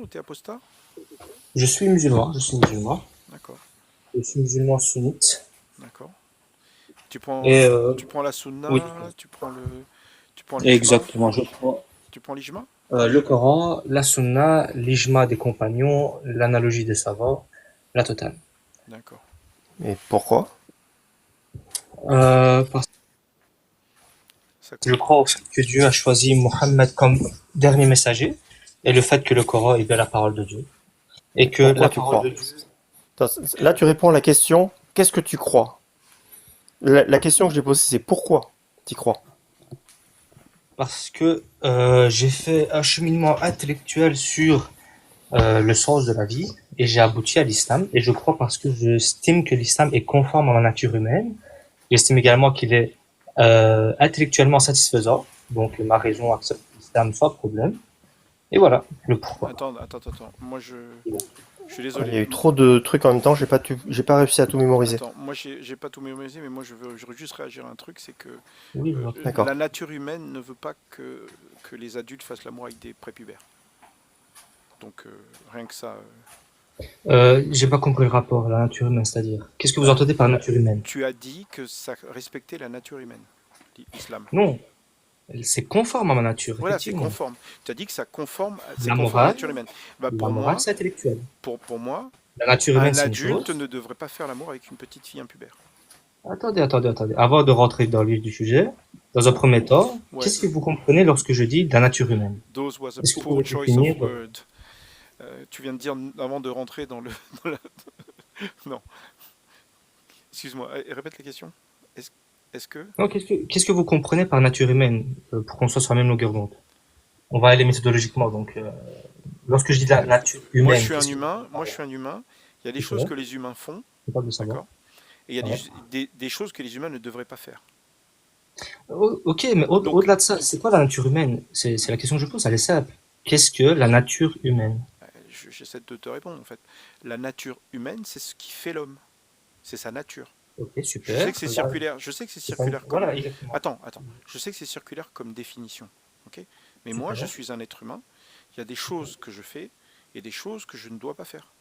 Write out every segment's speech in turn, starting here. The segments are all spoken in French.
T'es apostat? Je suis musulman, je suis musulman. D'accord, Je suis musulman sunnite. d'accord. Tu prends, Et tu prends la oui, sunna, tu prends l'ijma, exactement. Je prends tu prends l'ijma? le Coran, la Sunna, l'Ijma des compagnons, l'analogie des savants, la totale. D'accord. Et pourquoi? Parce Ça que je compte. crois au fait que Dieu a choisi Mohammed comme dernier messager et le fait que le Coran est bien la parole de Dieu. Et que Pourquoi la tu parole de crois? Dieu, Là, tu réponds à la question, qu'est-ce que tu crois? La question que j'ai posée, c'est pourquoi tu crois? parce que j'ai fait un cheminement intellectuel sur le sens de la vie et j'ai abouti à l'islam. Et je crois parce que j'estime que l'islam est conforme à la nature humaine. J'estime également qu'il est intellectuellement satisfaisant. Donc ma raison accepte l'islam sans problème. Et voilà le pourquoi. Attends. Moi, je suis Il désolé. y a eu trop de trucs en même temps, j'ai pas réussi à tout mémoriser. Attends, moi, j'ai pas tout mémorisé, mais moi, je veux juste réagir à un truc, c'est que Oui, je vous en prie. D'accord. la nature humaine ne veut pas que les adultes fassent l'amour avec des prépubères. Donc, rien que ça. J'ai pas compris le rapport à la nature humaine, c'est-à-dire. Qu'est-ce que vous Bah, entendez par nature humaine? tu as dit que ça respectait la nature humaine, l'islam. Non, c'est conforme à ma nature, Voilà, c'est effectivement. conforme. Tu as dit que c'est La conforme à la morale, nature humaine. Bah, la morale, c'est intellectuel. pour moi, La nature humaine, un c'est une adulte chose. ne devrait pas faire l'amour avec une petite fille impubère. Attendez. Avant de rentrer dans le vif du sujet, dans un premier temps, Ouais, qu'est-ce que vous comprenez lorsque je dis la nature humaine? those was a Est-ce que vous poor pouvez choice of définir word. Tu viens de dire avant de rentrer dans le. dans la- Non, excuse-moi, répète la question. Est-ce est que. non, qu'est-ce que vous comprenez par nature humaine pour qu'on soit sur la même longueur d'onde? On va aller méthodologiquement. Donc, lorsque je dis la nature Moi, je humaine, suis un qu'est-ce que vous humain. entendez par Moi, je là? suis un humain. Il y a des choses Super, que les humains font, c'est pas de savoir. d'accord? Et il y a Ouais. des choses que les humains ne devraient pas faire. Ok, mais Donc, au-delà de ça, c'est quoi la nature humaine? C'est la question que je pose, elle est simple. Qu'est-ce que la nature humaine? j'essaie de te répondre en fait. La nature humaine, c'est ce qui fait l'homme. C'est sa nature. Ok, Je sais super. que c'est Là, circulaire. Je sais que c'est c'est ça. circulaire comme. Voilà, exactement. Attends. Je sais que c'est circulaire comme définition. Ok. Mais moi, je Super. suis un être humain. Il y a des choses que je fais et des choses que je ne dois pas faire.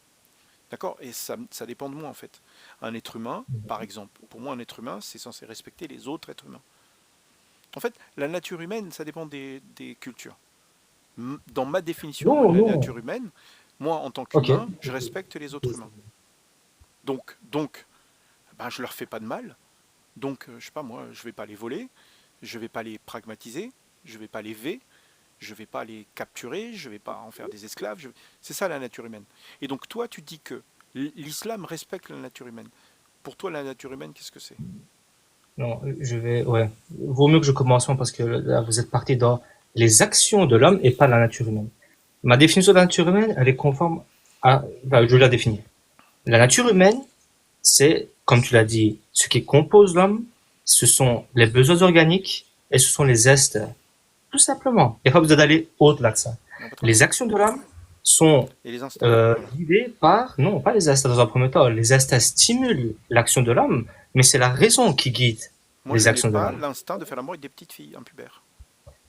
D'accord. Et ça dépend de moi en fait. Un être humain, par exemple, pour moi, un être humain, c'est censé respecter les autres êtres humains. En fait, la nature humaine, ça dépend des cultures. Dans ma définition de Non, la non. nature humaine, moi, en tant Ok. qu'humain, je respecte les autres humains. Donc, ben, je leur fais pas de mal. Donc, je sais pas moi, je vais pas les voler, je vais pas les pragmatiser, je vais pas les v, je vais pas les capturer, je vais pas en faire des esclaves. C'est ça la nature humaine. Et donc toi, tu dis que l'islam respecte la nature humaine. Pour toi, la nature humaine, qu'est-ce que c'est? Non, ouais. Vaut mieux que je commence parce que là, vous êtes parti dans les actions de l'homme et pas la nature humaine. Ma définition de la nature humaine, elle est conforme je vais la définir. La nature humaine, c'est, comme tu l'as dit, ce qui compose l'homme, ce sont les besoins organiques et ce sont les esters. Tout simplement. Il n'y a pas besoin d'aller au-delà de ça. Non, pas trop Les loin. actions de l'homme sont Et les instincts, voilà. guidées par, non, pas les esters dans un premier temps. Les esters stimulent l'action de l'homme, mais c'est la raison qui guide Moi, les je n'ai actions de pas l'homme. l'instinct de faire l'amour avec des petites filles impubères.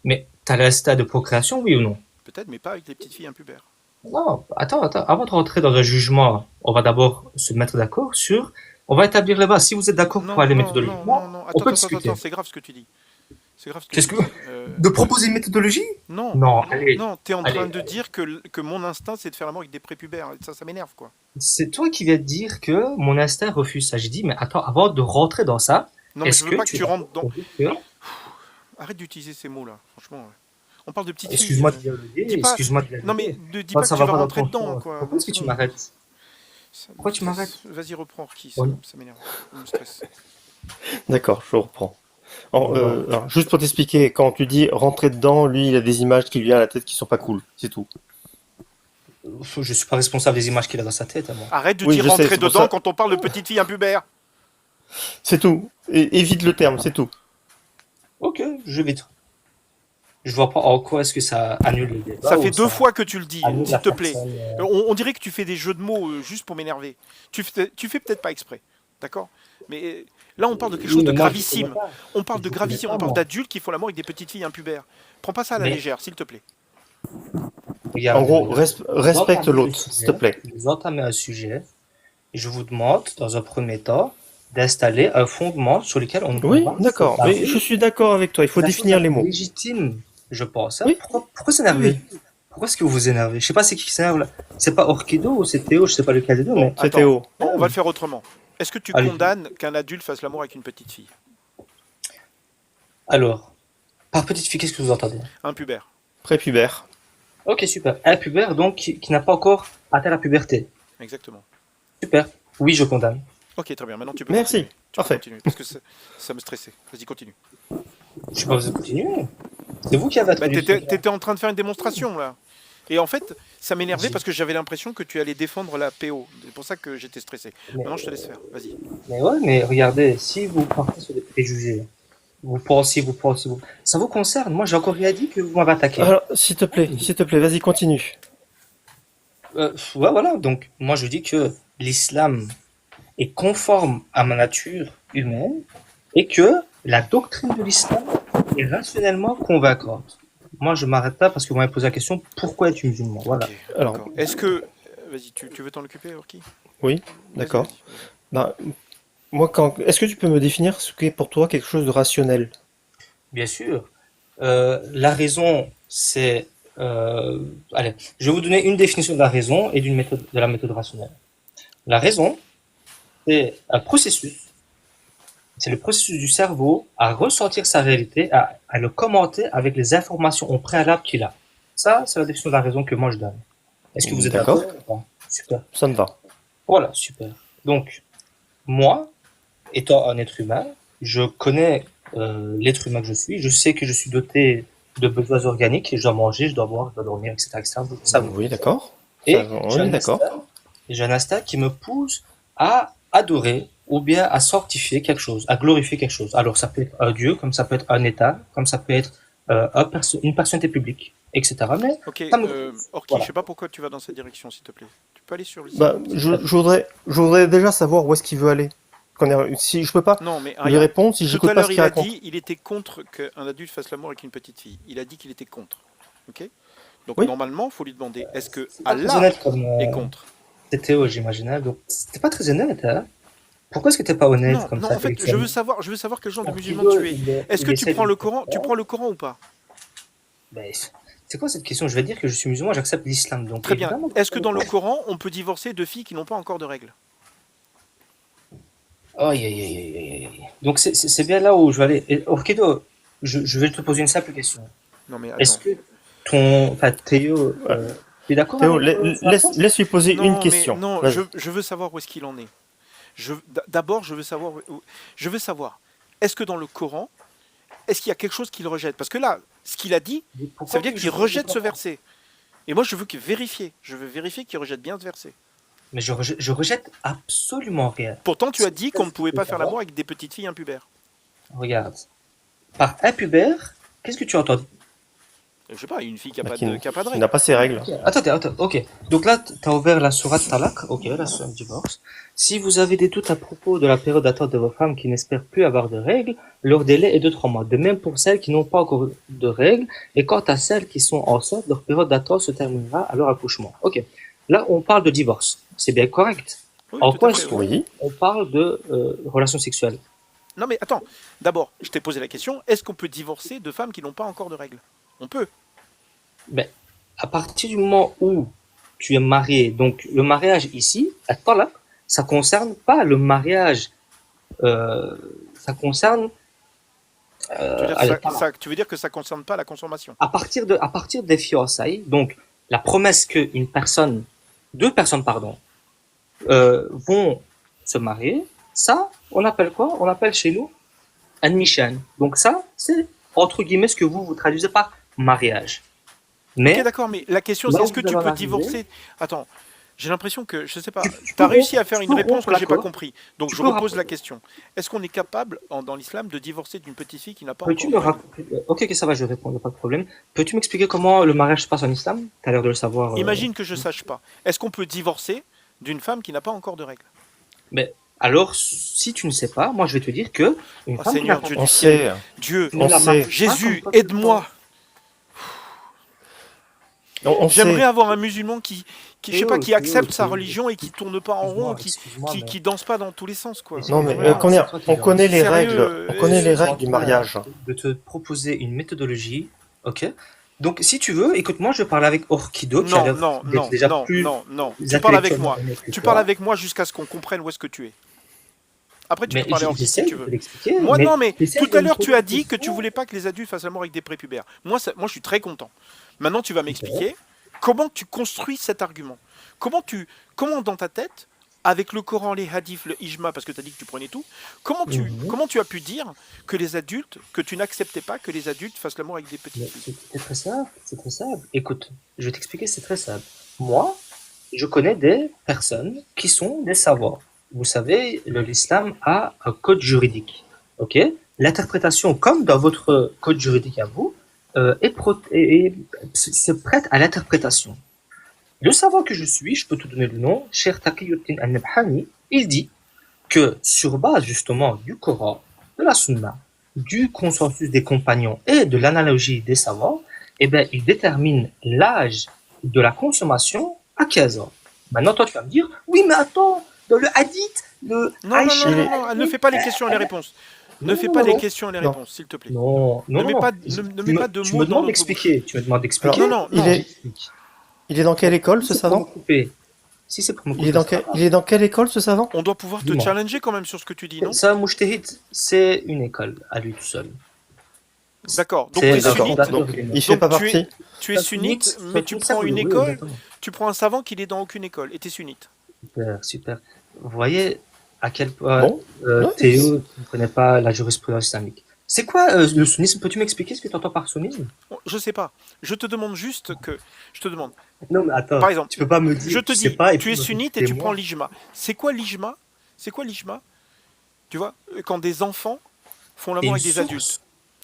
Mais t'as l'instinct de procréation, oui ou non? Peut-être, mais pas avec des petites filles impubères. Non, attends. Avant de rentrer dans un jugement, on va d'abord se mettre d'accord sur, on va établir les bases. Si vous êtes d'accord pour aller méthodologiquement, on peut Attends, discuter. c'est grave ce que tu dis. C'est grave ce que Qu'est-ce tu que, dis. de proposer une méthodologie? Non, Non, allez, non, t'es en train allez. de dire que mon instinct, c'est de faire l'amour avec des prépubères. Ça m'énerve, quoi. C'est toi qui viens de dire que mon instinct refuse ça. J'ai dit, mais attends, avant de rentrer dans ça, Non, mais je est-ce veux que pas que tu es tu d'accord rentres dans... pour dire que, Arrête d'utiliser ces mots-là, franchement. Ouais. On parle de petites filles. excuse-moi de dialoguer, Dis pas... excuse-moi de Non, mais dialoguer. ne dis Moi, pas que ça tu va vas pas dans rentrer ton dedans, sens. quoi. Pourquoi Bon, est-ce que c'est tu bon. m'arrêtes? Pourquoi tu m'arrêtes? Vas-y, reprends, Orki, On- ça m'énerve. Ça me stresse. D'accord, je reprends. Bon. Alors, juste pour t'expliquer, quand tu dis rentrer dedans, lui, il a des images qui lui viennent à la tête qui sont pas cool, c'est tout. Je suis pas responsable des images qu'il a dans sa tête, à moi. Arrête de Oui, dire je sais, rentrer c'est pour dedans ça. quand on parle de petites filles impubères. C'est tout. Évite le terme, c'est tout. Ok, je vais. Je vois pas en quoi est-ce que ça annule le débat Ça fait ou 2 fois ça que tu le dis, annule s'il la te plaît. personne. On dirait que tu fais des jeux de mots juste pour m'énerver. Tu fais peut-être pas exprès, d'accord? Mais là, on parle de quelque Oui, chose de mais moi, je vous connais gravissime. pas. On parle Je de vous connais gravissime, pas, on parle moi. d'adultes qui font l'amour avec des petites filles impubères. Prends pas ça à la Mais légère, s'il te plaît. En regardez, gros, regardez. Vous respecte entamez le l'autre, s'il te sujet, plaît. vous entamez un sujet, et je vous demande, dans un premier temps, d'installer un fondement sur lequel on Oui, va d'accord. Mais je s'établir. suis d'accord avec toi. Il faut C'est la chose la définir les plus mots. légitime, je pense, hein. Oui, Pourquoi oui, s'énerver? oui. Pourquoi est-ce que vous vous énervez? Je sais pas c'est qui s'énerve là. C'est pas Orchido ou c'est Théo, je sais pas lequel des deux, Bon, mais C'est attends, Théo. on va le faire autrement. Est-ce que tu allez. condamnes qu'un adulte fasse l'amour avec une petite fille? Alors, par petite fille, qu'est-ce que vous entendez? Un pubère. Prépubère. Ok, super. Un pubère, donc, qui n'a pas encore atteint la puberté. Exactement. Super. Oui, je condamne. Ok, très bien. Maintenant, tu peux Merci. continuer. Tu peux Parfait. continuer, parce que ça me stressait. Vas-y, continue. Je sais pas, vous continuez. C'est vous qui avez Bah, introduit ce truc-là. t'étais en train de faire une démonstration, là. Et en fait, ça m'énervait parce que j'avais l'impression que tu allais défendre la PO. C'est pour ça que j'étais stressé. Mais, Maintenant, je te laisse faire. Vas-y. mais ouais, mais regardez, si vous partez sur des préjugés, ça vous concerne. Moi, j'ai encore rien dit que vous m'avez attaqué. Alors, s'il te plaît, vas-y, continue. Ouais, voilà. Donc, moi, je dis que l'islam est conforme à ma nature humaine et que la doctrine de l'islam est rationnellement convaincante. Moi, je m'arrête là parce que vous m'avez posé la question pourquoi es-tu musulman? Voilà. Ok, Alors, d'accord. Est-ce que... Vas-y, tu veux t'en occuper, Orki? oui, Vas-y, d'accord. vas-y. Ben, moi, est-ce que tu peux me définir ce qu'est pour toi quelque chose de rationnel? Bien sûr. La raison, c'est... allez, je vais vous donner une définition de la raison et de la méthode rationnelle. La raison, c'est un processus. C'est le processus du cerveau à ressentir sa réalité, à le commenter avec les informations au préalable qu'il a. Ça, c'est la définition de la raison que moi je donne. Est-ce que vous êtes D'accord. d'accord ou pas? Super. Ça me va. Voilà, super. Donc, moi, étant un être humain, je connais l'être humain que je suis. Je sais que je suis doté de besoins organiques. Je dois manger, je dois boire, je dois dormir, etc., etc. Ça, vous. Oui, d'accord. Et Ça, on est d'accord. j'ai un instinct qui me pousse à adorer ou bien à sanctifier quelque chose, à glorifier quelque chose. Alors, ça peut être un dieu, comme ça peut être un état, comme ça peut être une personnalité publique, etc. Mais Ok, ça me... Orki, Voilà. je sais pas pourquoi tu vas dans cette direction, s'il te plaît. Tu peux aller sur le site? Bah, je voudrais déjà savoir où est-ce qu'il veut aller. Si je peux pas Non, mais lui regarde. répondre si Tout j'écoute à pas l'heure, ce il qu'il a raconte. dit il était contre qu'un adulte fasse l'amour avec une petite fille. Il a dit qu'il était contre. Ok? Donc Oui. normalement, il faut lui demander est-ce que C'est pas très Allah honnête comme est contre? c'est Théo, j'imaginais. Donc, c'était pas très honnête, hein. Pourquoi est-ce que t'es pas honnête Non, comme non, ça, en fait, Félix? je veux savoir quel genre de musulman Orchido, tu es. Est-ce il que tu essaie prends de... le Coran, ou pas? Ben, c'est quoi cette question? Je vais dire que je suis musulman, j'accepte l'islam. Donc, Très bien. évidemment, Est-ce que dans le Coran, on peut divorcer de filles qui n'ont pas encore de règles? aïe, aïe, aïe, aïe, aïe, aïe. Donc, c'est bien là où je vais aller. Orchido, je vais te poser une simple question. Non, mais Est-ce attends. que enfin, Théo, tu es d'accord Théo, avec sa réponse? laisse lui poser une Non, mais question. non, Vas-y. je veux savoir où est-ce qu'il en est. D'abord, je veux savoir, est-ce que dans le Coran, est-ce qu'il y a quelque chose qu'il rejette? Parce que là, ce qu'il a dit, ça Pourquoi veut dire tu qu'il je rejette ce comprends. verset. Et moi, je veux vérifier. Je veux vérifier qu'il rejette bien ce verset. Mais je rejette absolument rien. Pourtant, tu as dit qu'on ne pouvait pas Faut faire savoir. l'amour avec des petites filles impubères. Regarde. Par impubère, qu'est-ce que tu entends? Je sais pas, une fille qui n'a Bah, pas qui de qui règles. n'a pas ses règles. Ok, attends, ok. Donc là, t'as ouvert la sourate Talak, ok, la sourate divorce. Si vous avez des doutes à propos de la période d'attente de vos femmes qui n'espèrent plus avoir de règles, leur délai est de 3 mois. De même pour celles qui n'ont pas encore de règles. Et quant à celles qui sont enceintes, leur période d'attente se terminera à leur accouchement. Ok. Là, on parle de divorce. C'est bien correct. Oui, En tout quoi à fait, est-ce oui. Oui. qu'on parle de relations sexuelles? Non, mais attends. D'abord, je t'ai posé la question, est-ce qu'on peut divorcer de femmes qui n'ont pas encore de règles? On peut. Ben, à partir du moment où tu es marié, donc le mariage ici, à Talak, ça concerne pas le mariage, ça concerne, allez, Talak. Tu veux dire que ça ne concerne pas la consommation? À partir des fiançailles, donc la promesse que deux personnes, pardon, vont se marier, ça, on appelle quoi? On appelle chez nous un nishan. Donc ça, c'est entre guillemets ce que vous traduisez par mariage. Mais Ok, d'accord, mais la question là c'est où est-ce que vous tu allez en peux arriver, divorcer? Attends, j'ai l'impression que, je sais pas, tu tu peux as réussi à rompre, faire tu une peux réponse rompre que j'ai pas l'accord. compris. Donc Tu je peux repose rappeler. la question. Est-ce qu'on est capable, dans l'islam, de divorcer d'une petite fille qui n'a pas Peux-tu encore me de règles? rappeler? Ok, ok, ça va, je réponds, y a pas de problème. Peux-tu m'expliquer comment le mariage se passe en islam? T'as l'air de le savoir. Imagine que je sache pas. Est-ce qu'on peut divorcer d'une femme qui n'a pas encore de règles? Mais alors, si tu ne sais pas, moi je vais te dire que une Oh femme qui n'a Seigneur, pas Dieu On du ciel, sait. Dieu, tu ne On la sait. maries pas comme Jésus, toi tu le aide-moi. On J'aimerais sait. avoir un musulman je sais pas, qui accepte sa Théo. religion et qui tourne pas en rond, Excuse-moi, mais qui danse pas dans tous les sens, quoi. Non, mais J'aimerais excuse-moi, avoir c'est Conner, ça. toi qui on viens. connaît les Sérieux, règles. On connaît Je les suis en règles du train mariage. de te proposer une méthodologie, ok? Donc, si tu veux, écoute-moi, je parle avec Orkido, qui a non, l'air non, d'être non, déjà non, plus non, non. Tu parles avec intellectuellement moi. honnête que Tu parles toi. avec moi jusqu'à ce qu'on comprenne où est-ce que tu es. Après, tu peux Mais parler hors qui si j'essaie tu de te veux. l'expliquer, Moi, mais non, mais tu essaies tout de à me l'heure, tu poser as des dit que tu questions. voulais pas que les adultes fassent l'amour avec des prépubères. Moi, je suis très content. Maintenant, tu vas Ok. m'expliquer comment tu construis cet argument. Comment dans ta tête, avec le Coran, les hadiths, le ijma, parce que tu as dit que tu prenais tout, Mhm. comment tu as pu dire que tu n'acceptais pas que les adultes fassent l'amour avec des petites Mais filles? c'est très simple, c'est très simple. Écoute, je vais t'expliquer, c'est très simple. Moi, je connais des personnes qui sont des savants. Vous savez, l'islam a un code juridique. Ok? L'interprétation, comme dans votre code juridique à vous, c'est prête à l'interprétation. Le savant que je suis, je peux te donner le nom, Cheikh Taqiyuddin al-Nabhani, il dit que sur base justement du Coran, de la Sunna, du consensus des compagnons et de l'analogie des savants, eh ben, il détermine l'âge de la consommation à 15 ans. Maintenant, toi, tu vas me dire, oui, mais attends, dans le hadith, le Non, non, non, Aïcha, Il non, est, non, ne fais pas les questions et les réponses. Ne non, fais non, pas non, les non, questions et les non, réponses, s'il te plaît. non, non, non, non. Ne mets pas de Tu me mots dans demandes notre bouche. d'expliquer, tu me demandes alors, d'expliquer, Non, non, il non. est, j'explique. il est dans quelle école, Si ce c'est pour me savant? couper, si c'est pour me Il est couper, ça il va. est dans quelle école, ce savant? On doit pouvoir te Dis-moi. challenger quand même sur ce que tu dis, non? Ça, Mujtahid, c'est une école à lui tout seul. D'accord. Donc tu es C'est le D'accord. sunnite. fondateur Donc, d'une il école. fait Donc pas partie. tu es sunnite, mais tu prends une Oui, école, exactement. tu prends un savant qui n'est dans aucune école, et tu es sunnite. Super, super. Vous voyez à quel point Bon. Ouais, Théo ne connaît pas la jurisprudence islamique. C'est quoi le sunnisme? Peux-tu m'expliquer ce que tu entends par sunnisme? Je sais pas. Je te demande juste que. Je te demande. Non, mais attends, Par exemple, tu peux pas me je dire, te tu sais dis, pas, et tu puis es me sunnite et tu réfuter prends moi. l'ijma. C'est quoi l'ijma? C'est quoi l'ijma? Tu vois, quand des enfants font C'est l'amour une avec des adultes source.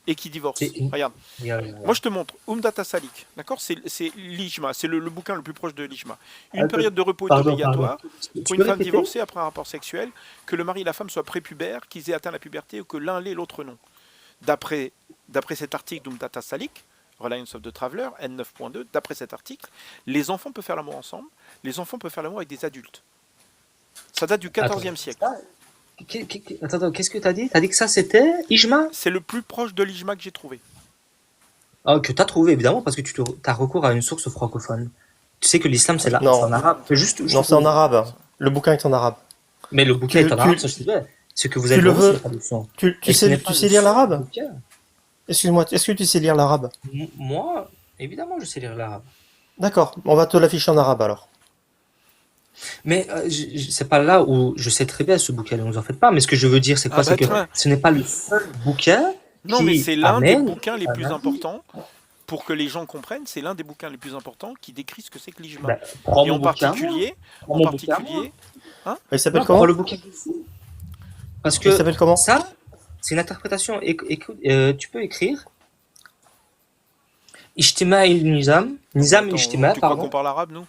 et qui C'est divorcent. une... Regarde. Regarde. Moi, je te montre Umdata Salik. D'accord? C'est l'ijma. C'est le bouquin le plus proche de l'ijma. Une Attends, période de repos est pardon. obligatoire Tu pour peux une femme répéter? divorcée après un rapport sexuel, que le mari et la femme soient prépubères, qu'ils aient atteint la puberté ou que l'un l'ait, l'autre non. D'après cet article d'Umdata Salik, Reliance of the Traveler, N9.2, d'après cet article, les enfants peuvent faire l'amour ensemble, les enfants peuvent faire l'amour avec des adultes. Ça date du Attends. 14e siècle. Ça, attends, qu'est-ce que tu as dit? Tu as dit que ça c'était Ijma? C'est le plus proche de l'ijma que j'ai trouvé. Ah, que tu as trouvé évidemment parce que tu as recours à une source francophone. Tu sais que l'islam c'est Non. en arabe. Juste, Non, c'est en arabe. Le bouquin est en arabe. Mais le bouquin est en Tu- arabe, tu- ça je sais. Ce que vous tu avez le trouvé, c'est veux? la traduction. Tu Et ce n'est sais, pas tu le sais lire seul l'arabe? bouquin. Excuse-moi, est-ce que tu sais lire l'arabe? Moi, évidemment, je sais lire l'arabe. D'accord, on va te l'afficher en arabe alors. Mais c'est pas là où je sais très bien ce bouquin, ne vous en faites pas. Mais ce que je veux dire, c'est quoi? Ah C'est bah que tiens. ce n'est pas le seul bouquin Non, mais qui c'est l'un des amène bouquins les un plus avis. importants. Pour que les gens comprennent, c'est l'un des bouquins les plus importants qui décrit ce que c'est que l'ijma. Ben, prends Et mon en bouquin, moi. particulier, Prends mon bouquin, moi. Il s'appelle Non, prends comment? le bouquin du fou. Parce Il que s'appelle comment? ça, c'est une interprétation. Écoute, tu peux écrire Ijtima il-Nizam, Nizam Attends, il-Ijtima, tu crois pardon. qu'on parle arabe, nous?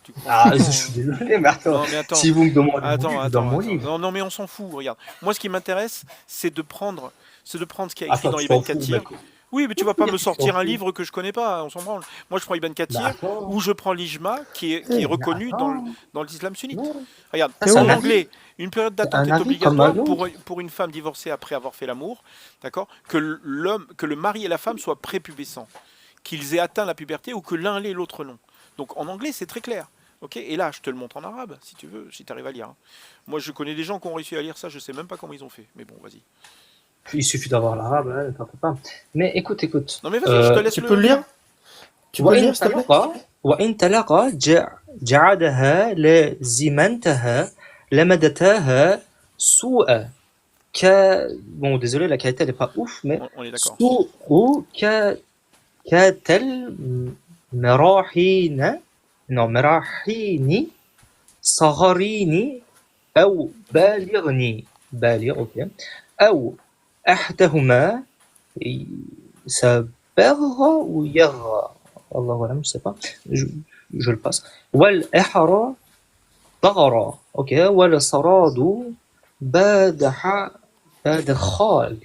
Tu crois Ah, vraiment, je suis désolé, mais attends. Non, mais attends. Si vous me demandez mon livre, je vous donne Attends. mon livre. Non, mais on s'en fout, regarde. Moi, ce qui m'intéresse, c'est de prendre ce qui est écrit Attends, dans tu Ibn t'en fous, Kathir. mec. Oui, mais tu vas pas me Tu t'en sortir un fous. livre que je connais pas, on s'en branle. Moi, je prends Ibn Kathir, D'accord. ou je prends l'ijma, qui est reconnu Attends. dans l'islam sunnite. Non. Regarde, Ça, c'est en un avis. anglais, une période d'attente Un est avis comme obligatoire un autre. pour une femme divorcée après avoir fait l'amour, d'accord? Que le mari et la femme soient prépubescents, qu'ils aient atteint la puberté ou que l'un l'ait, l'autre non. Donc en anglais, c'est très clair. Ok, et là, je te le montre en arabe, si tu veux, si tu arrives à lire. Hein. Moi, je connais des gens qui ont réussi à lire ça, je sais même pas comment ils ont fait. Mais bon, vas-y. Il suffit d'avoir l'arabe, hein, t'en fais pas. Mais écoute. Non, mais vas-y, je te laisse Tu peux le lire? Tu peux le lire, s'il te plaît? وإن تلقى جعلها لزمنتها لمدتها سوء ك bon désolé la qualité elle est pas ouf mais On est d'accord. سوء كتل مراحين non مراحين صغرين أو بالغني بالغ ok أو أحدهما سبغ ou يغ الله أعلم je sais pas je le passe والإحرى طغرى ok والصراد بادح بادخال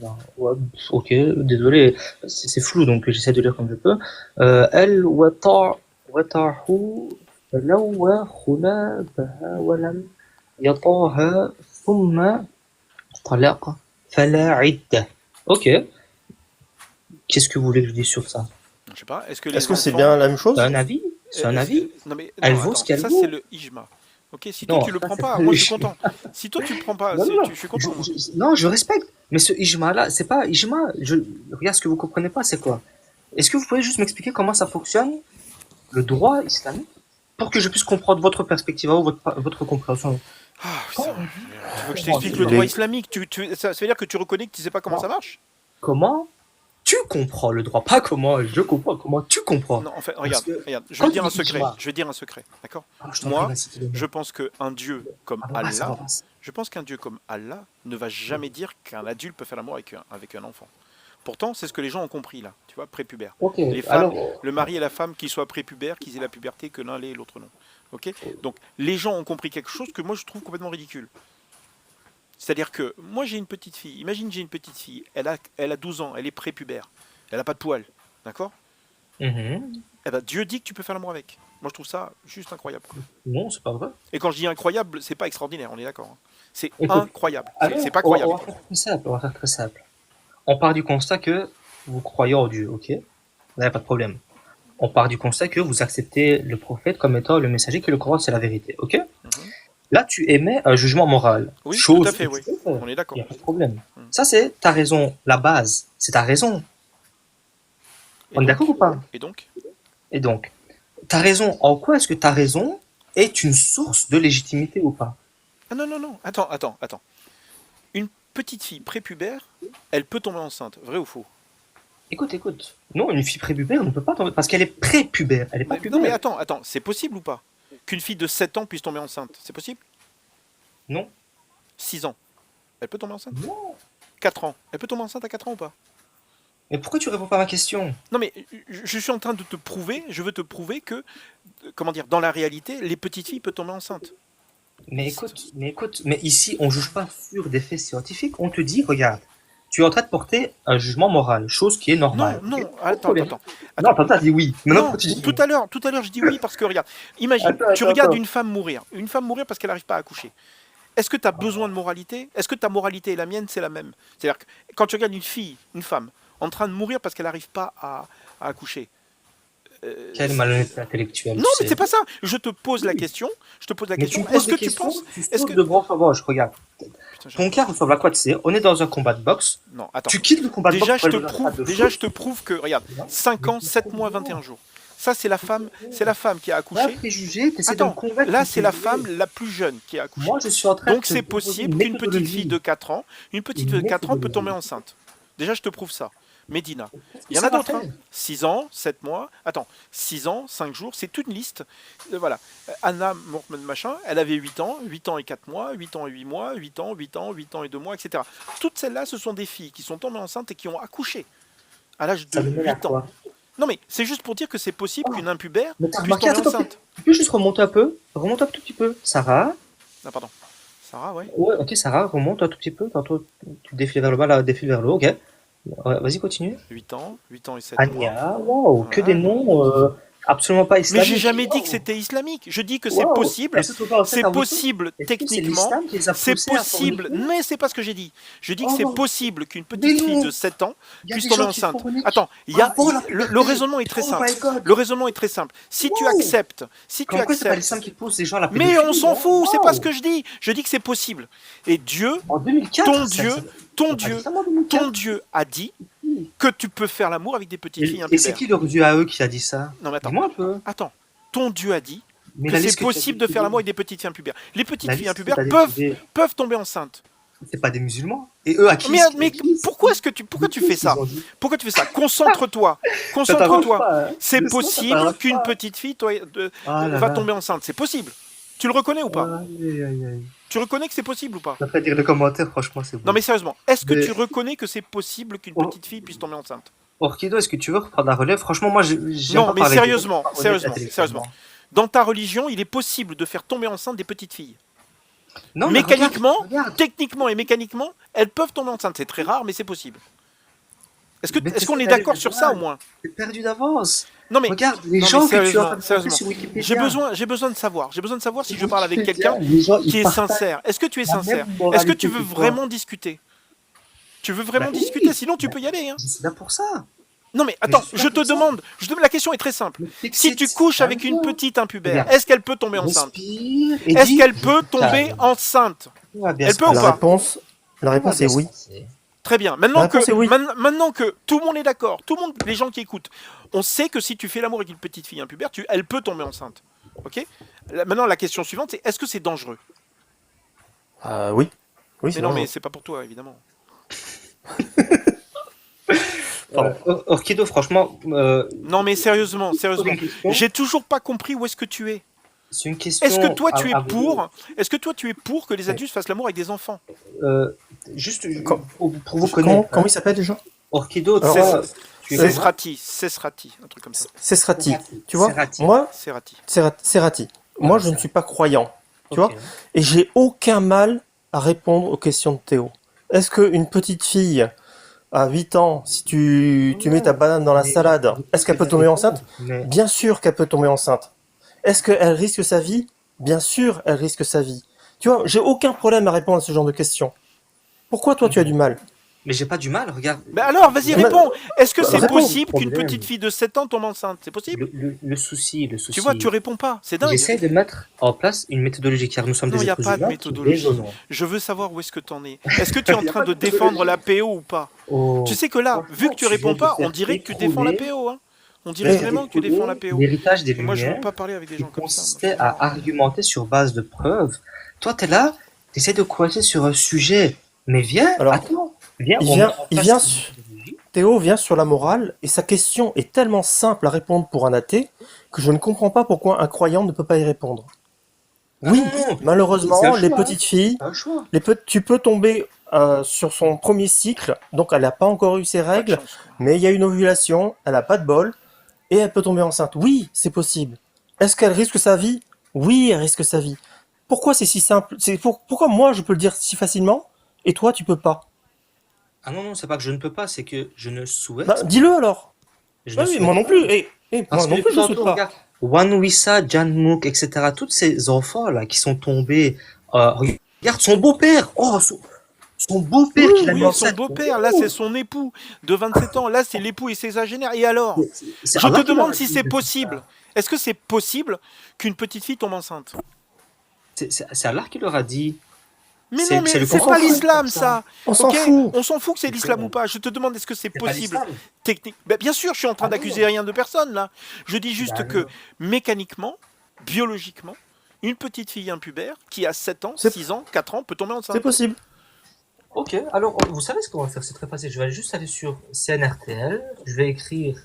Non, ouais, ok, désolé, c'est flou, donc j'essaie de lire comme je peux. Elle وطاحوا فلوى خلابها ولم يطاها ثم طلق فلا عدة. Ok, qu'est-ce que vous voulez que je dise sur ça? Je sais pas. Est-ce que Est-ce les que c'est enfants. bien la même C'est chose? un avis? C'est un avis? Non, mais Elle non, vaut ce attends. qu'elle Ça, c'est vaut? le ijma. Ok, si toi Non, tu le ça prends c'est pas, pas moi le je suis content. Si toi tu le prends pas, Non, non, non. je suis content, moi. Non, je respecte. Mais ce ijma là, c'est pas ijma. Regarde, ce que vous comprenez pas, c'est quoi? Est-ce que vous pouvez juste m'expliquer comment ça fonctionne, le droit islamique, pour que je puisse comprendre votre perspective ou votre compréhension? Ah, Quand putain, on dit tu veux que je comment t'explique Il le droit est- islamique? Ça veut dire que tu reconnais que tu sais pas comment Non. ça marche? comment tu comprends le droit, pas comment je comprends, comment tu comprends. Non, en fait, Parce regarde, que regarde, je quand vais tu dire un dis secret. ijma, Je vais dire un secret, d'accord? je t'en prie, Moi, vas-y, dis-le. je pense qu'un Dieu comme Ça Allah, avance. je pense qu'un Dieu comme Allah ne va jamais dire qu'un adulte peut faire l'amour avec un enfant. Pourtant, c'est ce que les gens ont compris là, tu vois, prépubère. Ok, Les femmes, alors, le mari et la femme, qu'ils soient prépubères, qu'ils aient la puberté, que l'un l'ait et l'autre non. Ok? Donc, les gens ont compris quelque chose que moi je trouve complètement ridicule. C'est-à-dire que moi j'ai une petite fille, imagine j'ai une petite fille, elle a 12 ans, elle est prépubère, elle n'a pas de poils, d'accord? mhm. Eh ben, Dieu dit que tu peux faire l'amour avec. Moi je trouve ça juste incroyable. Non, c'est pas vrai. Et quand je dis incroyable, c'est pas extraordinaire, on est d'accord, hein. C'est Écoute, incroyable, alors, c'est pas on croyable. va faire très simple, on va faire très simple. On part du constat que vous croyez en Dieu, ok? Là, il n'y a pas de problème. On part du constat que vous acceptez le prophète comme étant le messager, que le Coran c'est la vérité, ok? Mhm. Là, tu émets un jugement moral. Oui, Chose tout à fait, que oui. tu peux faire. On est Il d'accord. n'y a pas de problème. Mhm. Ça, c'est ta raison, la base. C'est ta raison. Et On est donc, d'accord ou pas? et donc Et donc, ta raison, en quoi est-ce que ta raison est une source de légitimité ou pas? Ah non, non, non, attends. Une petite fille prépubère, elle peut tomber enceinte, vrai ou faux? Écoute. Non, une fille prépubère ne peut pas tomber parce qu'elle est prépubère, elle n'est pas Non mais pubère. attends, c'est possible ou pas? Qu'une fille de 7 ans puisse tomber enceinte, c'est possible? Non, 6 ans, elle peut tomber enceinte? non. 4 ans, elle peut tomber enceinte à 4 ans ou pas? Mais pourquoi tu réponds pas à ma question? Non mais je suis en train de te prouver, je veux te prouver que, comment dire, dans la réalité, les petites filles peuvent tomber enceintes. Mais ici, on juge pas sur des faits scientifiques. On te dit, regarde, tu es en train de porter un jugement moral, chose qui est Non, normale. non, Ok, pas de problème. attends. Non, t'as dit oui. Maintenant, Non, pourquoi tu dis tout non? à l'heure, je dis oui parce que regarde, imagine, tu regardes une femme mourir parce qu'elle n'arrive pas à accoucher. Est-ce que tu as besoin de moralité? Est-ce que ta moralité et la mienne, c'est la même? C'est-à-dire que quand tu regardes une femme, en train de mourir parce qu'elle n'arrive pas à accoucher. Quelle malhonnêteté intellectuelle, Non, tu mais sais. c'est pas ça. Je te pose la question. Mais tu me Est-ce poses que des tu questions, penses? tu Est-ce sautes que de branche en branche. Regarde, Putain, ton cas ressemble à quoi, tu sais? On est dans un combat de boxe. non, attends. Tu quittes le combat de boxe Déjà, pour aller dans un stade de je foot. te prouve que regarde, 5 ans, 7 mois, 21 jours. Ça, c'est la femme qui a Pas accouché. préjugé, t'essaies de me Attends, convaincre. là, que c'est tu la es femme vrai. la plus jeune qui a accouché. Moi, je suis en train Donc de c'est te proposer possible une qu'une petite fille méthodologie. de 4 ans, une petite Une fille de 4 ans peut tomber méthodologie. enceinte. Déjà, je te prouve ça. Médina. Qu'est-ce Il que y en ça a va d'autres, hein. faire? 6 ans, 7 mois. Attends, 6 ans, 5 jours, c'est toute une liste. Voilà. Anna Mourman machin, elle avait 8 ans, 8 ans et 4 mois, 8 ans et 8 mois, 8 ans, 8 ans, 8 ans et 2 mois, etc. Toutes celles-là, ce sont des filles qui sont tombées enceintes et qui ont accouché à l'âge de Ça me mène à 8 ans. quoi? Non mais c'est juste pour dire que c'est possible qu'une impubère Mais t'as puisse remarqué, tomber attends, enceinte. tu peux juste remonter un peu? Remonte un tout petit peu. Sarah? Ah pardon. Sarah, ouais. Ouais, ok, Sarah, remonte un tout petit peu. Tantôt, tu défiles vers le bas, là, défile vers le haut, ok. Ouais, vas-y, continue. 8 ans et 7 mois. Anya, waouh, que des Voilà. noms absolument pas Mais islamiques. j'ai jamais dit Waouh. que c'était islamique. Je dis que c'est Waouh. possible. Elles se sont pas C'est enceintes à 8 ans. possible Est-ce que c'est techniquement. l'islam qui les a C'est poussées à possible. forniquer? Mais c'est pas ce que j'ai dit. Je dis que c'est Oh, possible qu'une mais petite fille non. de 7 ans Il y a puisse des tomber gens qui enceinte. forniquent Attends, avant la le puberté. raisonnement est très Oh simple. my god. Le raisonnement est très simple. Si tu Wow. acceptes, si tu Comme quoi, c'est pas acceptes. l'islam qui pousse les gens à la Mais pédophilie. on s'en hein. fout, c'est Wow. pas ce que je dis. Je dis que c'est possible. Et Dieu, En 2004, ton ça- Dieu, ça- ton on a Dieu, dit ça, moi, en 2004. ton Dieu a dit que tu peux faire l'amour avec des petites filles Et c'est impubères. qui leur Dieu à eux qui a dit ça? Non mais Dis-moi un peu. attends. Ton Dieu a dit Mais que la c'est liste que tu as possible de faire l'amour avec des petites filles impubères. Les petites La filles liste que impubères t'as décidé, peuvent tomber enceintes. c'est pas des musulmans. Et eux, à qui Mais pourquoi tu fais ça? Pourquoi tu fais ça? Concentre-toi. Ça t'arrange Concentre-toi. pas, hein. C'est Le son, ça possible t'arrange qu'une pas. petite fille Ah là va là. tomber enceinte. C'est possible. Tu le reconnais ou pas? Aïe, aïe, aïe. Tu reconnais que c'est possible ou pas? Après dire le commentaire, franchement, c'est Non bon. mais sérieusement, est-ce que Mais- tu reconnais que c'est possible qu'une Oh. petite fille puisse tomber enceinte? Orchido, est-ce que tu veux reprendre la relève? Franchement, moi, j'aime Non, pas mais parler de- sérieusement, pas honnête sérieusement. intellectuellement. Dans ta religion, il est possible de faire tomber enceinte des petites filles. Non, mais Mécaniquement, regarde. techniquement et mécaniquement, elles peuvent tomber enceintes. C'est très rare, mais c'est possible. Mais Est-ce qu'on est t'essaies d'accord d'aller sur ça au loin. moins? T'es perdu d'avance. Non mais, Regarde, les non, mais gens que tu as sérieusement, taper sérieusement. sur Wikipédia. J'ai besoin de savoir. J'ai besoin de savoir si je parle avec quelqu'un Les gens, qui ils est partagent sincère. Est-ce que tu es la sincère? même Est-ce que moralité tu veux que toi. vraiment discuter? Tu veux vraiment Bah discuter? oui. Sinon, tu Bah, peux y aller. Hein. je suis là pour ça. Non mais Mais attends, je suis je là te pour ça. demande. La question est très simple. Mais Si tu t'excites. couches avec une Calme-toi. petite impubère, Regarde. est-ce qu'elle peut tomber enceinte? Respire et Est-ce dis. qu'elle peut tomber Calme. enceinte? Tout va bien Elle se peut ou La pas? passer. réponse, la Tout va réponse bien est se oui. passer. Très bien. La réponse est oui. Maintenant que tout le monde est d'accord, tout le monde, les gens qui écoutent, on sait que si tu fais l'amour avec une petite fille impubère, elle peut tomber enceinte. Ok? Maintenant, la question suivante, c'est est-ce que c'est dangereux? Oui. Oui, Mais c'est non, dangereux. mais c'est pas pour toi, évidemment. Orchido, franchement, Non, mais sérieusement, sérieusement, une question. j'ai toujours pas compris où est-ce que tu es. C'est une question. Est-ce que toi tu es à vous. est-ce que toi tu es pour que les adultes fassent l'amour avec des enfants? Euh, Juste Quand- pour vous Comment, connaître, comment il s'appelle déjà? Orchido, Alors, toi, tu es Cesrati, un truc comme ça. Cesrati. Tu vois, Serrati. moi, Serrati. Serrati. Moi, je ne suis pas croyant. Tu Ok. vois, et j'ai aucun mal à répondre aux questions de Théo. Est-ce qu'une petite fille à 8 ans, si tu mets ta banane dans la Mais- salade, est-ce qu'elle peut tomber enceinte? Mais- Bien sûr qu'elle peut tomber enceinte. Est-ce qu'elle risque sa vie? Bien sûr, elle risque sa vie. Tu vois, j'ai aucun problème à répondre à ce genre de questions. Pourquoi toi tu as du mal? Mais j'ai pas du mal, regarde. Ben alors, vas-y, Mais- réponds. Est-ce que c'est Réponds. possible qu'une Problème. petite fille de 7 ans tombe enceinte? C'est possible? Le souci. Tu vois, tu réponds pas. C'est dingue. J'essaie de mettre en place une méthodologie car nous sommes Non, des y a êtres pas de humains qui méthodologie. raisonnons. Je veux savoir où est-ce que t'en es. Est-ce que tu es en Y a train pas de de défendre la méthodologie. PO ou pas? Oh. Tu sais que là, Franchement, vu que tu tu viens réponds de pas, faire on dirait que tu défends la écrouler- PO. Hein. On dirait Mais- vraiment que tu défends la PO. L'héritage des Et moi, je veux Lumières pas parler avec des qui gens comme ça. consistait à argumenter sur base de preuves. Toi, t'es là, t'essaies de coincer sur un sujet. Mais viens, Alors, attends. Viens, il on vient- met en il place vient une sur- méthodologie. Théo vient sur la morale et sa question est tellement simple à répondre pour un athée que je ne comprends pas pourquoi un croyant ne peut pas y répondre. Oui, Ah non, c'est malheureusement, un les choix, petites filles, c'est un choix. tu peux tomber sur son premier cycle, donc elle n'a pas encore eu ses Pas de règles, chance, quoi. mais il y a une ovulation, elle n'a pas de bol, et elle peut tomber enceinte. Oui, c'est possible. Est-ce qu'elle risque sa vie? Oui, elle risque sa vie. Pourquoi c'est si simple? Pourquoi moi je peux le dire si facilement, et toi tu peux pas? Ah non, non, c'est pas que je ne peux pas, c'est que je ne souhaite. Bah, dis-le alors. je Bah ne oui, souhaite moi non pas. plus. Parce Moi non que plus je ne tantôt, souhaite pas. regarde, Wan Wissa, Jan Mook, etc., tous ces enfants-là qui sont tombés, regarde son beau-père, son beau-père Oui, qui l'a mis Oui, son enceinte. beau-père, là c'est son époux de 27 ans, là c'est l'époux et sexagénaire. Et alors? C'est Je Allah te qui leur demande a si dit c'est de faire possible. ça. Est-ce que c'est possible qu'une petite fille tombe enceinte? C'est Allah qui leur a dit. Mais C'est- non, mais c'est le c'est Coran pas qui dit l'islam ça. ça. On s'en Ok, fout. on s'en fout que c'est l'islam ou pas. Je te demande est-ce que c'est C'est pas possible l'islam. technique. Ben, bien sûr, je suis en train Ah non. d'accuser rien de personne là. Je dis juste Bah que non. mécaniquement, biologiquement, une petite fille impubère qui a 7 ans, C'est- 6 ans, 4 ans peut tomber C'est enceinte. possible. Ok, alors vous savez ce qu'on va faire, c'est très facile. Je vais juste aller sur CNRTL, je vais écrire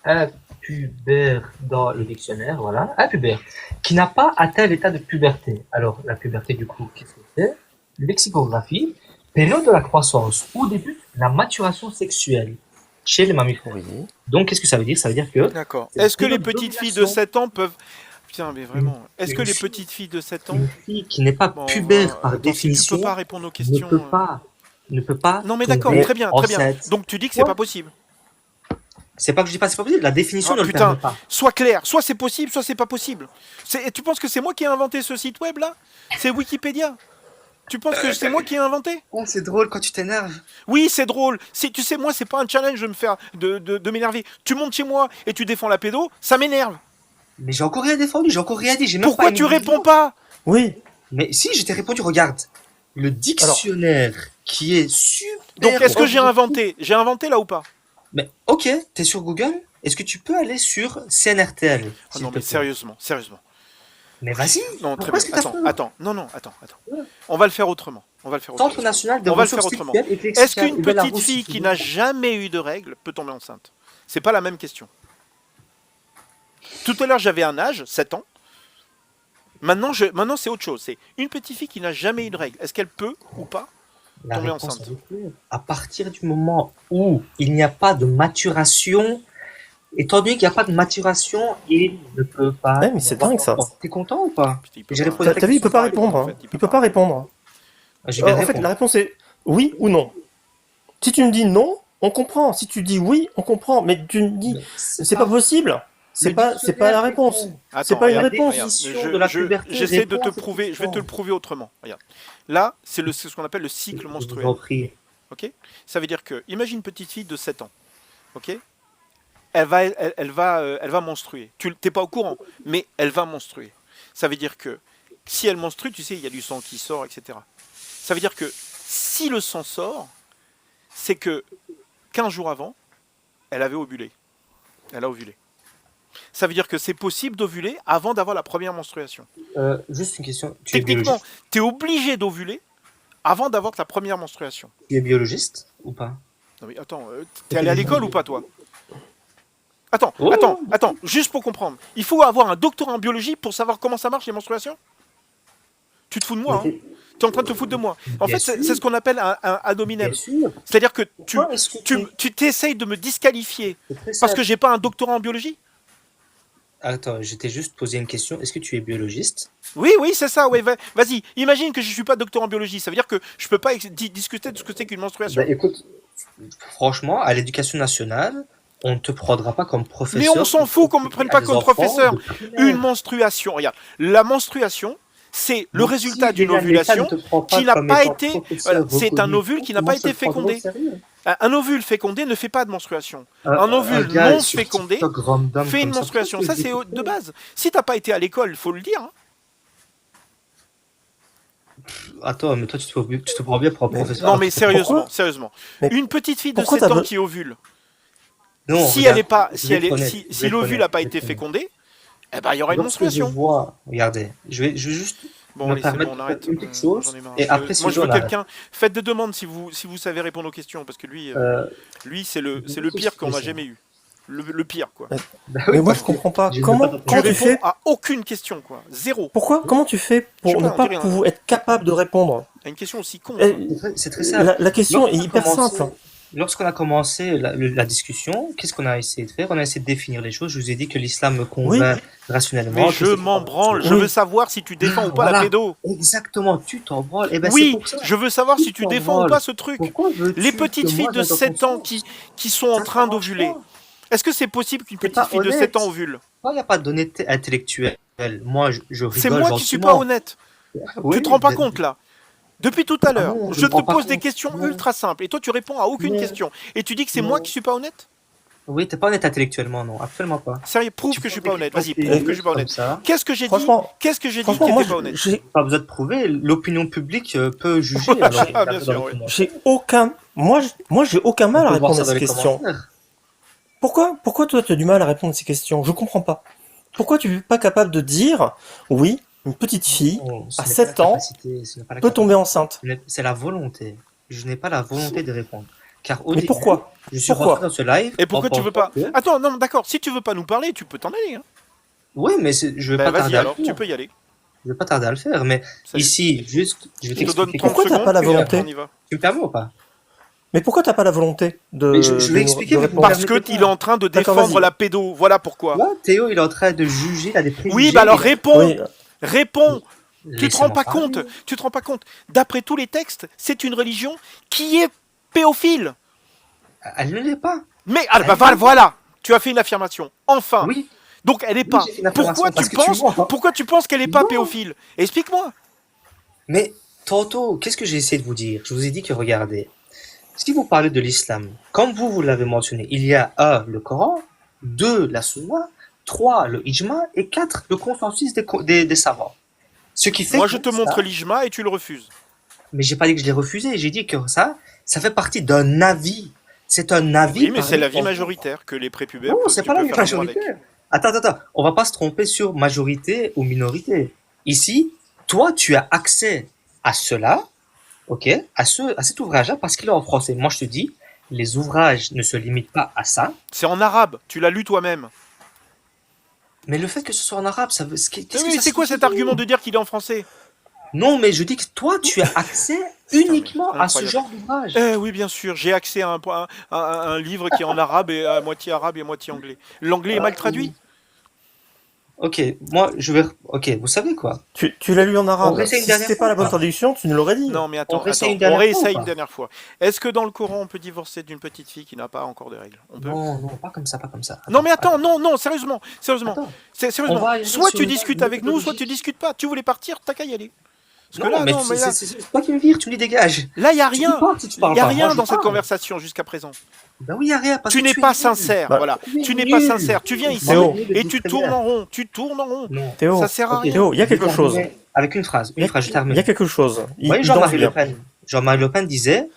impubère dans le dictionnaire, voilà, impubère, qui n'a pas atteint l'état de puberté. Alors la puberté du coup, qu'est-ce que c'est? Lexicographie, période de la croissance où débute la maturation sexuelle chez les mammifères. Oui. Donc qu'est-ce que ça veut dire? Ça veut dire que D'accord. C'est la Est-ce que les période petites filles de d'ovulation. 7 ans peuvent. Putain, mais vraiment. Est-ce que Une les fille- petites filles de 7 ans. une fille qui n'est pas Bon, pubère par attends, si tu définition peux pas répondre aux ne questions. peut pas Non, mais d'accord, tomber très bien, très bien. enceinte. Donc tu dis que c'est Ouais. pas possible. C'est pas que je dis pas c'est pas possible, la définition Ah, ne le putain. permet pas. Sois clair, soit c'est possible, soit c'est pas possible. Et tu penses que c'est moi qui ai inventé ce site web là? C'est Wikipédia. Tu penses que c'est moi qui ai inventé? Oh, c'est drôle quand tu t'énerves. Oui, c'est drôle. Tu sais, moi, c'est pas un challenge de me faire de m'énerver. Tu montes chez moi et tu défends la pédo, ça m'énerve. Mais j'ai encore rien défendu, j'ai encore rien dit. J'ai même Pourquoi pas tu une réponds vidéo. pas? Oui. Mais si, je t'ai répondu, regarde. Le dictionnaire qui est super. Donc, est-ce que j'ai objectif- inventé? J'ai inventé là ou pas? Mais ok, t'es sur Google. Est-ce que tu peux aller sur CNRTL Ah s'il non, te mais plaît. sérieusement, sérieusement. Mais vas-y. Non, très Pourquoi est-ce bien. que t'as peur Attends. Non, attends. On va le faire autrement. On va le faire Centre autrement. national de On va le faire ressources autrement. sexuelles et Est-ce lexicales qu'une et Belarus, petite fille si tu qui veux. n'a jamais eu de règles peut tomber enceinte? C'est pas la même question. Tout à l'heure, j'avais un âge, 7 ans. Maintenant, c'est autre chose. C'est une petite fille qui n'a jamais eu de règles. Est-ce qu'elle peut ou pas La tomber réponse enceinte? est claire. À partir du moment où il n'y a pas de maturation, étant donné qu'il n'y a pas de maturation, il ne peut pas. Ouais, mais c'est dingue, ça. T'es content ou pas? Putain, il peut J'ai pas. répondu à ta T'as vu, il peut pas répondre, répondre. en fait, Il peut pas répondre. Ah, j'ai bien En fait, répondu. la réponse est Oui ou non? Si tu me dis non, on comprend. Si tu dis oui, on comprend. Mais tu me dis, Mais c'est pas possible. C'est pas la réponse. C'est Attends, pas une regarde, réponse. regarde. définition de la puberté J'essaie de répond te à cette prouver, je vais te question. le prouver autrement. Regarde. Là, c'est ce qu'on appelle le cycle Je vous menstruel. en prie. Ok? Ça veut dire que, imagine une petite fille de 7 ans. Ok? Elle va menstruer. Tu n'es pas au courant, mais elle va menstruer. Ça veut dire que si elle menstrue, tu sais, il y a du sang qui sort, etc. Ça veut dire que si le sang sort, c'est que 15 jours avant, elle avait ovulé. Elle a ovulé. Ça veut dire que c'est possible d'ovuler avant d'avoir la première menstruation. Juste une question. Tu es Techniquement, biologiste? tu es obligé d'ovuler avant d'avoir ta première menstruation. Tu es biologiste ou pas? Non mais attends, t'es allé à l'école ou pas toi? Attends, Oh. attends, juste pour comprendre. Il faut avoir un doctorat en biologie pour savoir comment ça marche les menstruations? Tu te fous de moi, hein? Tu es en train de te foutre de moi. En Bien fait, c'est sûr. ce qu'on appelle un ad hominem. Bien sûr. C'est-à-dire que Pourquoi est-ce que tu t'essayes de me disqualifier c'est très parce simple. que j'ai pas un doctorat en biologie? Attends, je t'ai juste posé une question. Est-ce que tu es biologiste? Oui, c'est ça, ouais, vas-y. Imagine que je suis pas docteur en biologie. Ça veut dire que je peux pas discuter de ce que c'est qu'une menstruation. Bah, écoute, franchement, à l'éducation nationale, on ne te prendra pas comme professeur. Mais on s'en fout qu'on me prenne pas à des comme enfants professeur. de primaire. Une menstruation, regarde, la menstruation, c'est le Donc, résultat si d'une déjà l'État ovulation ne te prend qui n'a comme pas étant été. professeur Voilà, c'est un reconnu, ovule qui n'a comment pas se été le prendra au fécondé. sérieux? Un ovule fécondé ne fait pas de menstruation. Un Un ovule gars non sur fécondé TikTok random fait une comme ça, menstruation. pourquoi Ça, tu c'est le de base. Si t'as pas été à l'école, il faut le dire. Hein. Attends, mais toi, tu te prends bien pour un Mais- professeur. Non, mais sérieusement, Pourquoi sérieusement. Mais Une petite fille de pourquoi 7 t'as ans be- qui ovule, Non, si regarde, elle est pas, je si vais elle être est, honnête, si, je si vais être l'ovule honnête, n'a pas je vais été être honnête. fécondé, eh ben il y aura une Lorsque je menstruation. vois, regardez, je vais juste Bon, me allez, c'est permettre bon, on de arrête. faire une petite Moi, j'en chose, ai marre. et après, si Moi, je veux on arrête. quelqu'un. Faites des demandes si vous savez répondre aux questions, parce que lui, Euh, c'est le je vais pire qu'on a expliquer ça. jamais eu. Le pire, quoi. Bah Mais oui, moi parce je que comprends pas. je ne veux pas te Tu Comment tu prendre. fais? réponds à aucune question, quoi. Zéro. Comment tu fais Je sais pour ne pas, on pas dirait pouvoir être capable de répondre? une question aussi con. Eh, C'est très simple. La question est Lorsqu'on a hyper commencé, simple. lorsqu'on a commencé la discussion, qu'est-ce qu'on a essayé de faire? On a essayé de définir les choses. Je vous ai dit que l'islam me Oui, convainc rationnellement. Mais que je c'est m'en pas branle. facile. Je veux oui. savoir si tu défends ou pas la Voilà, pédo. exactement. Tu t'en branles. Et ben c'est Oui, pour ça. je veux savoir Tu si tu t'en défends ou branles. pas ce truc. Pourquoi Les veux-tu que petites filles moi de j'aille dans ton 7 ans sens? qui sont en Ça train t'arrange d'ovuler. pas. Est-ce que c'est possible qu'une T'es petite pas fille de 7 ans honnête. ovule? Pourquoi il n'y a pas d'honnêteté intellectuelle? Moi, je C'est rigole moi qui suis pas gentiment. honnête. Oui, Tu te rends pas mais- compte là? Depuis tout à Ah l'heure, non, je je me te rends pas pose des compte. questions Non, ultra simples et toi tu réponds à aucune non, question. Et tu dis que c'est moi non. qui suis pas honnête? Oui, t'es pas honnête intellectuellement, non, absolument pas. Sérieux, prouve Tu que je suis poses pas des honnête. questions Vas-y, prouve que je suis piégeuses pas comme honnête. ça. Qu'est-ce que j'ai dit? Franchement, Qu'est-ce que j'ai dit qui franchement, moi n'était pas honnête? Pas besoin de prouver, l'opinion publique peut juger. Alors, Ah, bien regardez dans sûr, les oui. commentaires. j'ai aucun, moi j'ai aucun On mal à peut voir répondre ça à dans ces les questions. commentaires. Pourquoi toi tu as du mal à répondre à ces questions? Je comprends pas. Pourquoi tu es pas capable de dire oui, une petite fille Non, ce à n'est pas la 7 ans capacité, ce n'est pas la peut tomber capacité. enceinte? C'est la volonté. Je n'ai pas la volonté de répondre. Car au Mais début, pourquoi? je suis rentré Pourquoi? dans ce live Et pourquoi en tu veux pensant pas? que... Attends, non, d'accord. Si tu veux pas nous parler, tu peux t'en aller. Hein. Oui, mais je vais Ben pas vas-y tarder à le alors, tu faire. peux y aller. Je vais pas tarder à le faire. Mais Salut. ici, juste, je vais Je te donne t'expliquer. 30 Pourquoi t'as secondes, pas la puis après volonté? on y va. Tu me permets ou pas? Mais pourquoi t'as pas la volonté Mais je vais expliquer, de mais vous répondre? Parce que permettez il est pas. en train de D'accord, défendre vas-y. la pédo. Voilà pourquoi. Là, Théo, il est en train de juger, il a des préjugés. Oui, bah alors il a- réponds. Oui, Réponds. Tu te Laissez-moi rends pas parler. compte. Tu te rends pas compte. D'après tous les textes, c'est une religion qui est pédophile. Elle ne l'est pas. Mais ah, bah, voilà. Tu as fait une affirmation. Enfin. Oui. Donc elle est Oui, pas. j'ai fait une affirmation Pourquoi parce tu que tu penses vois. Pourquoi tu penses qu'elle est pas Non. pédophile? Explique-moi. Mais tantôt, qu'est-ce que j'ai essayé de vous dire? Je vous ai dit que regardez, si vous parlez de l'islam, comme vous l'avez mentionné, il y a le Coran, 2 la Sunna, 3 le Ijma et 4 le consensus des savants. Ce qui fait Moi que je te ça- montre l'ijma et tu le refuses. Mais j'ai pas dit que je l'ai refusé, j'ai dit que ça fait partie d'un avis. C'est un avis. Oui, mais parmi c'est l'avis tant d'autres. majoritaire que les prépubères. Non, peuvent- c'est tu pas peux la faire l'amour majorité. avec. Attends. On va pas se tromper sur majorité ou minorité. Ici, toi, tu as accès à cela, ok, à cet ouvrage-là parce qu'il est en français. Moi, je te dis, les ouvrages ne se limitent pas à ça. C'est en arabe. Tu l'as lu toi-même. Mais le fait que ce soit en arabe, ça veut. Qu'est-ce que Mais ça c'est quoi cet signifie? argument de dire qu'il est en français? Non, mais je dis que toi, tu as accès uniquement mais à ce incroyable. genre d'ouvrage. Oui, bien sûr. J'ai accès à un livre qui est en arabe et à moitié anglais. L'anglais est mal traduit. Ok, moi, je vais... Ok, vous savez quoi? Tu l'as lu en On arabe. réessaye une Si dernière c'était pas la fois, bonne ou pas? traduction, tu nous l'aurais dit. Non, mais On attends, réessaye une on dernière fois ou réessaye pas? une dernière fois. Est-ce que dans le Coran, on peut divorcer d'une petite fille qui n'a pas encore de règles? On peut? Non, non, pas comme ça, pas comme ça. Non, Attends, mais attends, attends, non, non, sérieusement, sérieusement, attends. On sérieusement. va aller Soit sur tu une base discutes avec nous, soit tu méthodologique. discutes pas. Tu voulais partir, t'as qu'à y aller. Parce que Non, là, mais non, mais là, c'est toi qui me vires, tu me dégages. là, y a Tu rien. parles si tu Il parles y a pas. Moi, rien je dans cette parle. conversation jusqu'à présent. Ben oui, y a rien, parce Tu que n'es tu es pas nul. sincère, Bah, voilà. Tu es Tu n'es pas nul. sincère. Tu viens Vous ici Théo. parlez le et dit tu très tournes bien. en rond. Tu tournes en rond. Non. Théo, Ça sert à Ok, rien. Théo, il y a je vais quelque chose. terminer avec une phrase, je Il y a termine. quelque chose. Vous Il voyez danse Jean-Marie Le bien. Pen? Jean-Marie Le Pen disait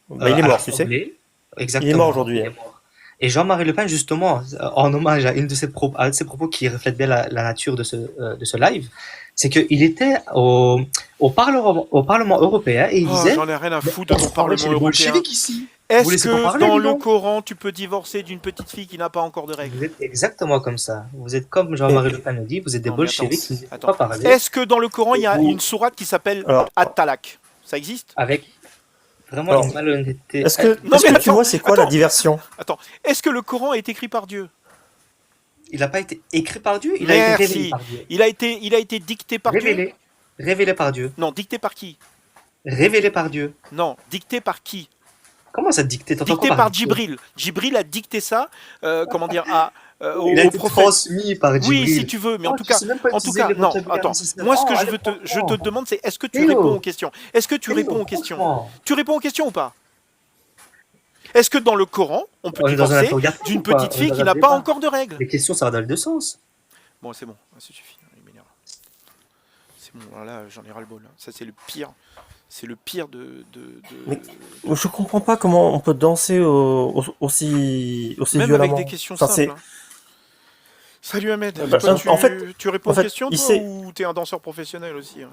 Bah, il est à mort, tu sais. l'Assemblée, Il est exactement, mort aujourd'hui. il est mort. Et Jean-Marie Le Pen, justement, en hommage à une de ses propos, à un de ses propos qui reflète bien la nature de ce live, c'est qu'il était au Parlement européen et il Oh, disait, j'en ai rien à mais foutre de on ton se parlait chez Parlement les européen. bolcheviks ici. Vous Est-ce laissez pas que parler, dans dis le donc. Coran, tu peux divorcer d'une petite fille qui n'a pas encore de règles? Vous êtes exactement comme ça. Vous êtes comme Mais, Jean-Marie Le Pen le dit, vous êtes des Non, mais attends, bolcheviks qui ne laissent attends. pas parler. Est-ce que dans le Coran, il y Et a vous, une sourate qui s'appelle alors, At-Talak? Ça existe? avec vraiment alors, une malhonnêteté. est-ce que, Non, est-ce mais que tu attends, vois c'est quoi la attends, diversion? attends. Est-ce que le Coran est écrit par Dieu? Il n'a pas été écrit par Dieu, il a été révélé Merci. par Dieu. Il a été dicté par Dieu? Révélé. Révélé par Dieu. Non, dicté par qui? Révélé par Dieu. Non, dicté par qui? Comment ça dicté? T'entends quoi Dicté par par dicté? Djibril. Djibril a dicté ça, comment dire, Il a au été prophète. transmis par Oui, si Djibril. tu veux, mais Oh, tu sais même pas utiliser les non, vocabulaires attends. nécessaires. Moi, ce que Oh, je allez, veux je te franchement. demande, c'est est-ce que tu Théo. réponds aux questions? Est-ce que tu Théo, réponds aux questions? franchement. Tu réponds aux questions ou pas? Est-ce que dans le Coran, on peut On est dans un divorcer interrogatoire d'une ou pas? petite On est fille dans qui un n'a pas débat. encore de règles? Les questions, ça va dans les deux sens. Bon, c'est bon, ça suffit, il m'énerve. C'est bon, voilà, j'en ai ras-le-bol. Ça, c'est le pire. C'est le pire Mais je comprends pas comment on peut danser aussi Même avec violemment. des questions Enfin, simples. Hein. Salut Ahmed. Bah, Toi, en fait, tu réponds en aux fait, questions, il toi, sait. ou t'es un danseur professionnel aussi? Hein?